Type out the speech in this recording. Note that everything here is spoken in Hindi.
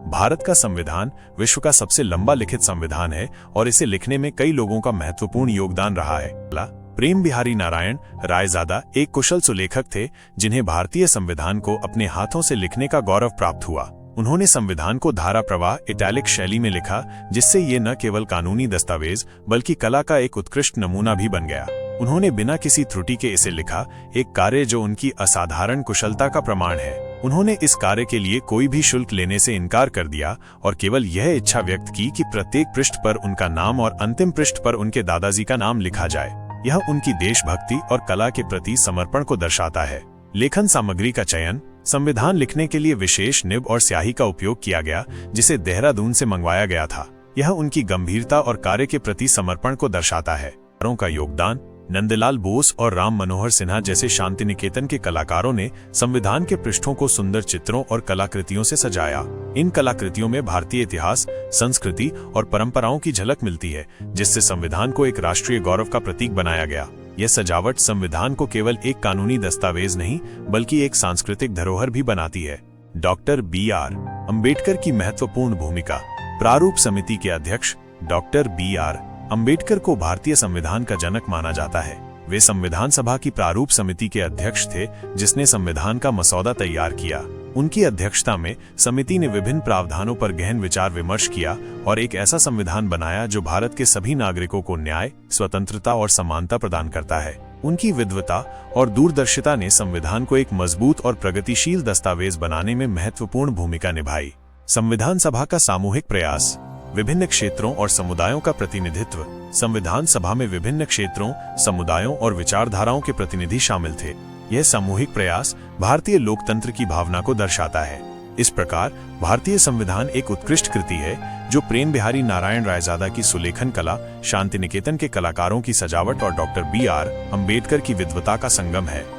भारत का संविधान विश्व का सबसे लंबा लिखित संविधान है और इसे लिखने में कई लोगों का महत्वपूर्ण योगदान रहा है। प्रेम बिहारी नारायण रायजादा एक कुशल सुलेखक थे जिन्हें भारतीय संविधान को अपने हाथों से लिखने का गौरव प्राप्त हुआ। उन्होंने संविधान को धारा प्रवाह इटैलिक शैली में लिखा, जिससे ये न केवल कानूनी दस्तावेज बल्कि कला का एक उत्कृष्ट नमूना भी बन गया। उन्होंने बिना किसी त्रुटि के इसे लिखा, एक कार्य जो उनकी असाधारण कुशलता का प्रमाण है। उन्होंने इस कार्य के लिए कोई भी शुल्क लेने से इनकार कर दिया और केवल यह इच्छा व्यक्त की कि प्रत्येक पृष्ठ पर उनका नाम और अंतिम पृष्ठ पर उनके दादाजी का नाम लिखा जाए। यह उनकी देशभक्ति और कला के प्रति समर्पण को दर्शाता है। लेखन सामग्री का चयन। संविधान लिखने के लिए विशेष निब और स्याही का उपयोग किया गया, जिसे देहरादून से मंगवाया गया था। यह उनकी गंभीरता और कार्य के प्रति समर्पण को दर्शाता है। कलाकारों का योगदान। नंदलाल बोस और राम मनोहर सिन्हा जैसे शांति निकेतन के कलाकारों ने संविधान के पृष्ठों को सुंदर चित्रों और कलाकृतियों से सजाया। इन कलाकृतियों में भारतीय इतिहास, संस्कृति और परंपराओं की झलक मिलती है, जिससे संविधान को एक राष्ट्रीय गौरव का प्रतीक बनाया गया। यह सजावट संविधान को केवल एक कानूनी दस्तावेज नहीं बल्कि एक सांस्कृतिक धरोहर भी बनाती है। Doctor B.R. अम्बेडकर की महत्वपूर्ण भूमिका। प्रारूप समिति के अध्यक्ष डॉक्टर B.R. अम्बेडकर को भारतीय संविधान का जनक माना जाता है। वे संविधान सभा की प्रारूप समिति के अध्यक्ष थे, जिसने संविधान का मसौदा तैयार किया। उनकी अध्यक्षता में समिति ने विभिन्न प्रावधानों पर गहन विचार विमर्श किया और एक ऐसा संविधान बनाया जो भारत के सभी नागरिकों को न्याय, स्वतंत्रता और समानता प्रदान करता है। उनकी विद्वता और दूरदर्शिता ने संविधान को एक मजबूत और प्रगतिशील दस्तावेज बनाने में महत्वपूर्ण भूमिका निभाई। संविधान सभा का सामूहिक प्रयास। विभिन्न क्षेत्रों और समुदायों का प्रतिनिधित्व। संविधान सभा में विभिन्न क्षेत्रों, समुदायों और विचारधाराओं के प्रतिनिधि शामिल थे। यह सामूहिक प्रयास भारतीय लोकतंत्र की भावना को दर्शाता है। इस प्रकार भारतीय संविधान एक उत्कृष्ट कृति है जो प्रेम बिहारी नारायण रायजादा की सुलेखन कला, शांति निकेतन के कलाकारों की सजावट और डॉक्टर B.R. अम्बेडकर की विद्वता का संगम है।